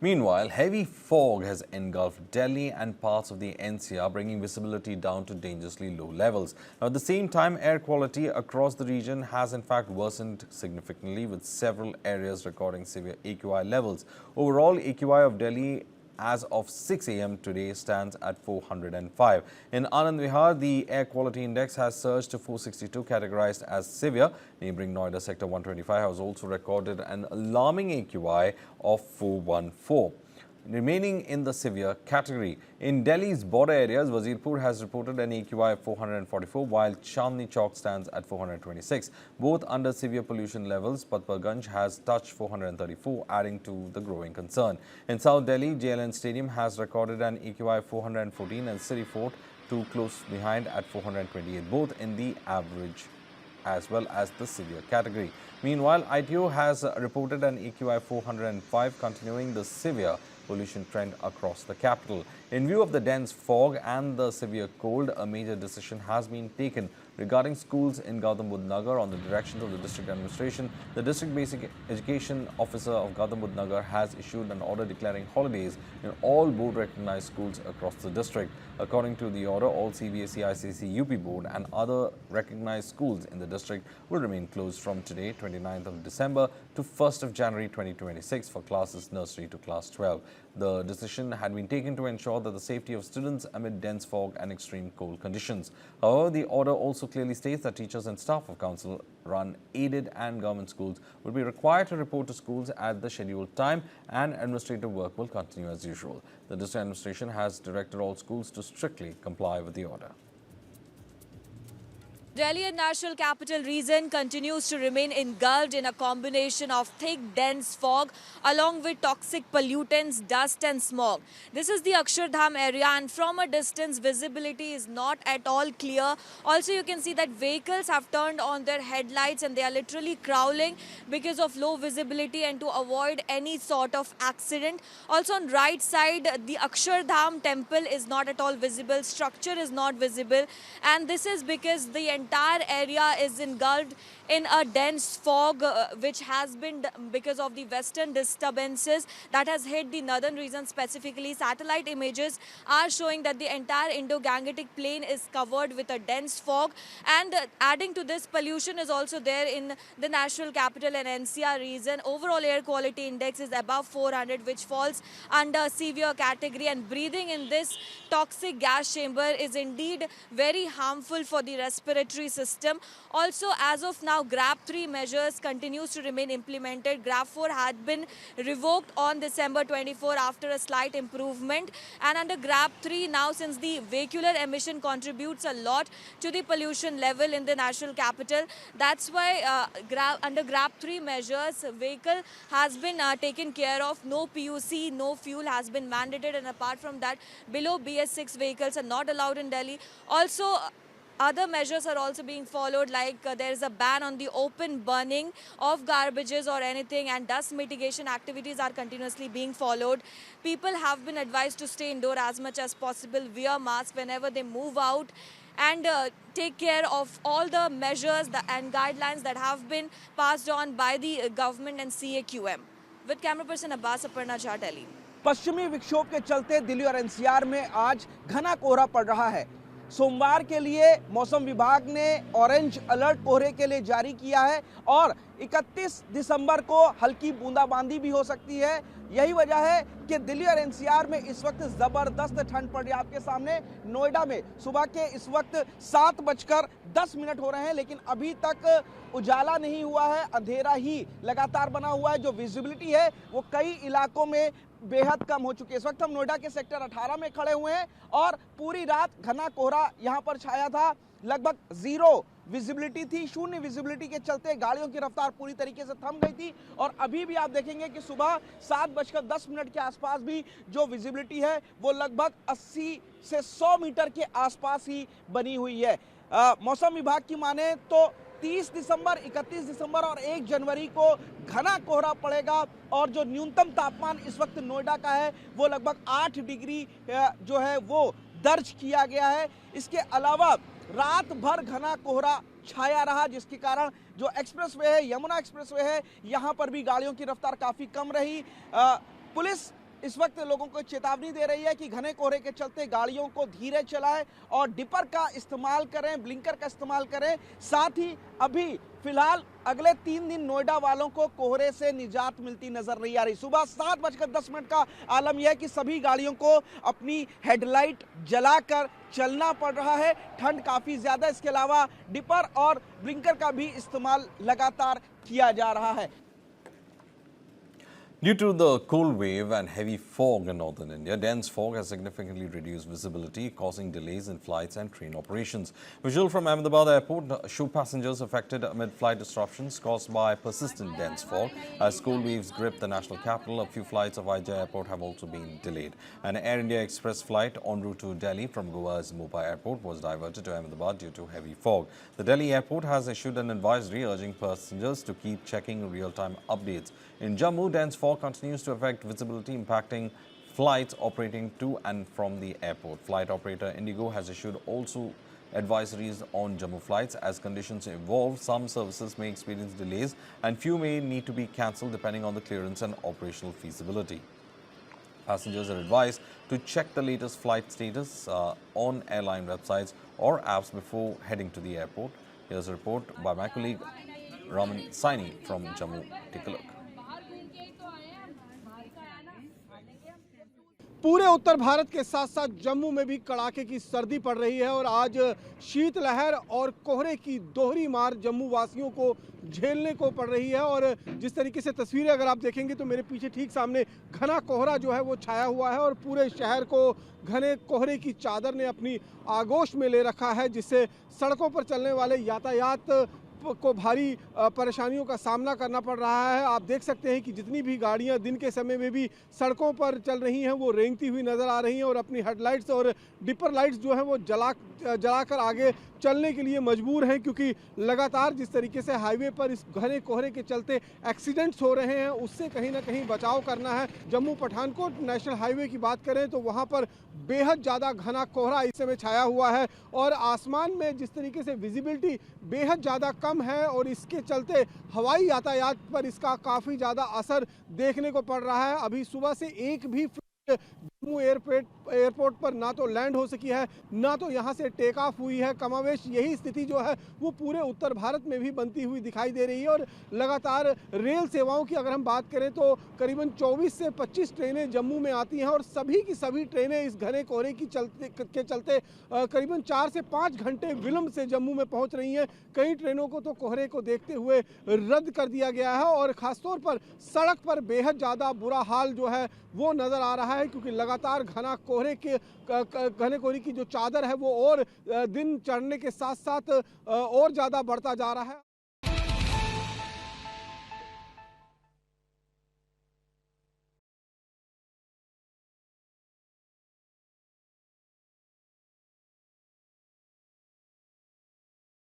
Meanwhile, heavy fog has engulfed Delhi and parts of the NCR, bringing visibility down to dangerously low levels. Now, at the same time, air quality across the region has in fact worsened significantly, with several areas recording severe AQI levels. Overall, AQI of Delhi as of 6 a.m. today stands at 405. In Anand Vihar, the air quality index has surged to 462, categorized as severe. Neighboring Noida Sector 125 has also recorded an alarming AQI of 414, remaining in the severe category. In Delhi's border areas, Wazirpur has reported an AQI of 444, while Chandni Chowk stands at 426. Both under severe pollution levels, Patparganj has touched 434, adding to the growing concern. In South Delhi, JLN Stadium has recorded an AQI of 414 and City Fort too close behind at 428, both in the average as well as the severe category. Meanwhile, ITO has reported an AQI 405, continuing the severe pollution trend across the capital. In view of the dense fog and the severe cold, a major decision has been taken regarding schools in Gautam Budh Nagar. On the directions of the district administration, the district basic education officer of Gautam Budh Nagar has issued an order declaring holidays in all board recognized schools across the district. According to the order, all CBSE, ICSE, UP board and other recognized schools in the district will remain closed from today, 29th of December to 1st of January 2026 for classes nursery to class 12. The decision had been taken to ensure that the safety of students amid dense fog and extreme cold conditions. However, the order also clearly states that teachers and staff of council-run aided and government schools will be required to report to schools at the scheduled time, and administrative work will continue as usual. The district administration has directed all schools to strictly comply with the order. Delhi and National Capital Region continues to remain engulfed in a combination of thick, dense fog along with toxic pollutants, dust and smog. This is the Akshardham area, and from a distance visibility is not at all clear. Also, you can see that vehicles have turned on their headlights and they are literally crawling because of low visibility and to avoid any sort of accident. Also, on right side, the Akshardham temple is not at all visible, structure is not visible, and this is because the entire area is engulfed in a dense fog which has been because of the western disturbances that has hit the northern region specifically. Satellite images are showing that the entire Indo-Gangetic plain is covered with a dense fog, and adding to this, pollution is also there in the National Capital and NCR region. Overall air quality index is above 400, which falls under severe category, and breathing in this toxic gas chamber is indeed very harmful for the respiratory system. Also, as of now, GRAP 3 measures continues to remain implemented. GRAP 4 had been revoked on December 24 after a slight improvement, and under GRAP 3 now, since the vehicular emission contributes a lot to the pollution level in the national capital, that's why under GRAP 3 measures, vehicle has been taken care of. No PUC, no fuel has been mandated, and apart from that, below BS6 vehicles are not allowed in Delhi. Also, other measures are also being followed, like there is a ban on the open burning of garbages or anything, and dust mitigation activities are continuously being followed. People have been advised to stay indoor as much as possible, wear masks whenever they move out, and take care of all the measures and guidelines that have been passed on by the government and CAQM. With camera person Abbas, Aparna Jha, Delhi. पश्चिमी विक्षोभ के चलते दिल्ली और NCR में आज घना कोहरा पड़ रहा है। सोमवार के लिए मौसम विभाग ने ऑरेंज अलर्ट कोहरे के लिए जारी किया है और 31 दिसंबर को हल्की बूंदाबांदी भी हो सकती है। यही वजह है कि दिल्ली और एनसीआर में इस वक्त जबरदस्त ठंड पड़ रही है। आपके सामने नोएडा में सुबह के इस वक्त 7:10 हो रहे हैं, लेकिन अभी तक उजाला नहीं हुआ है, अंधेरा ही लगातार बना हुआ है। जो विजिबिलिटी है वो कई इलाकों में बेहद कम हो चुकी है। इस वक्त हम नोएडा के सेक्टर 18 में खड़े हुए हैं और पूरी रात घना कोहरा यहां पर छाया था। लगभग जीरो विजिबिलिटी थी, शून्य विजिबिलिटी के चलते गाड़ियों की रफ्तार पूरी तरीके से थम गई थी। और अभी भी आप देखेंगे कि सुबह 7:10 के आसपास भी जो विजिबिलिटी है वो लगभग 80 से 100 मीटर के आसपास ही बनी हुई है। मौसम विभाग की माने तो 30 दिसंबर, 31 दिसंबर और 1 जनवरी को घना कोहरा पड़ेगा और जो न्यूनतम तापमान इस वक्त नोएडा का है वो लगभग 8 डिग्री जो है वो दर्ज किया गया है। इसके अलावा रात भर घना कोहरा छाया रहा, जिसके कारण जो एक्सप्रेसवे है, यमुना एक्सप्रेसवे है, यहाँ पर भी गाड़ियों की रफ्तार काफ़ी कम रही। पुलिस इस वक्त लोगों को चेतावनी दे रही है कि घने कोहरे के चलते गाड़ियों को धीरे चलाएं और डिपर का इस्तेमाल करें, ब्लिंकर का इस्तेमाल करें। साथ ही अभी फिलहाल अगले 3 दिन नोएडा वालों को कोहरे से निजात मिलती नजर नहीं आ रही। सुबह 7:10 का आलम यह है कि सभी गाड़ियों को अपनी हेडलाइट जलाकर चलना पड़ रहा है। ठंड काफी ज्यादा, इसके अलावा डिपर और ब्लिंकर का भी इस्तेमाल लगातार किया जा रहा है। Due to the cold wave and heavy fog in northern India, dense fog has significantly reduced visibility, causing delays in flights and train operations. Visual from Ahmedabad airport show passengers affected amid flight disruptions caused by persistent dense fog. As cold waves grip the national capital, a few flights of IJA airport have also been delayed. An Air India Express flight en route to Delhi from Goa's Mumbai airport was diverted to Ahmedabad due to heavy fog. The Delhi airport has issued an advisory urging passengers to keep checking real-time updates. In Jammu, dense fog continues to affect visibility, impacting flights operating to and from the airport. Flight operator Indigo has issued also advisories on Jammu flights. As conditions evolve, some services may experience delays and few may need to be cancelled depending on the clearance and operational feasibility. Passengers are advised to check the latest flight status on airline websites or apps before heading to the airport. Here's a report by my colleague Raman Saini from Jammu. Take a look. पूरे उत्तर भारत के साथ साथ जम्मू में भी कड़ाके की सर्दी पड़ रही है और आज शीतलहर और कोहरे की दोहरी मार जम्मू वासियों को झेलने को पड़ रही है। और जिस तरीके से तस्वीरें अगर आप देखेंगे तो मेरे पीछे ठीक सामने घना कोहरा जो है वो छाया हुआ है और पूरे शहर को घने कोहरे की चादर ने अपनी आगोश में ले रखा है, जिससे सड़कों पर चलने वाले यातायात को भारी परेशानियों का सामना करना पड़ रहा है। आप देख सकते हैं कि जितनी भी गाड़ियां दिन के समय में भी सड़कों पर चल रही हैं वो रेंगती हुई नज़र आ रही हैं और अपनी हेडलाइट्स और डिपर लाइट्स जो है वो जलाकर आगे चलने के लिए मजबूर हैं, क्योंकि लगातार जिस तरीके से हाईवे पर इस घने कोहरे के चलते एक्सीडेंट्स हो रहे हैं उससे कहीं ना कहीं बचाव करना है। जम्मू पठानकोट नेशनल हाईवे की बात करें तो वहाँ पर बेहद ज़्यादा घना कोहरा इस समय छाया हुआ है और आसमान में जिस तरीके से विजिबिलिटी बेहद ज़्यादा कम है और इसके चलते हवाई यातायात पर इसका काफ़ी ज़्यादा असर देखने को पड़ रहा है। अभी सुबह से एक भी जम्मू एयरपोर्ट पर ना तो लैंड हो सकी है ना तो यहां से टेक ऑफ हुई है। कमावेश यही स्थिति जो है वो पूरे उत्तर भारत में भी बनती हुई दिखाई दे रही है और लगातार रेल सेवाओं की अगर हम बात करें तो करीबन 24 से 25 ट्रेनें जम्मू में आती हैं और सभी की सभी ट्रेनें इस घने कोहरे के चलते करीबन 4 से 5 घंटे विलंब से जम्मू में पहुंच रही हैं। कई ट्रेनों को तो कोहरे को देखते हुए रद्द कर दिया गया है और खासतौर पर सड़क पर बेहद ज़्यादा बुरा हाल जो है वो नज़र आ रहा है, क्योंकि लगातार घने कोहरे की जो चादर है वो और दिन चढ़ने के साथ साथ और ज़्यादा बढ़ता जा रहा है।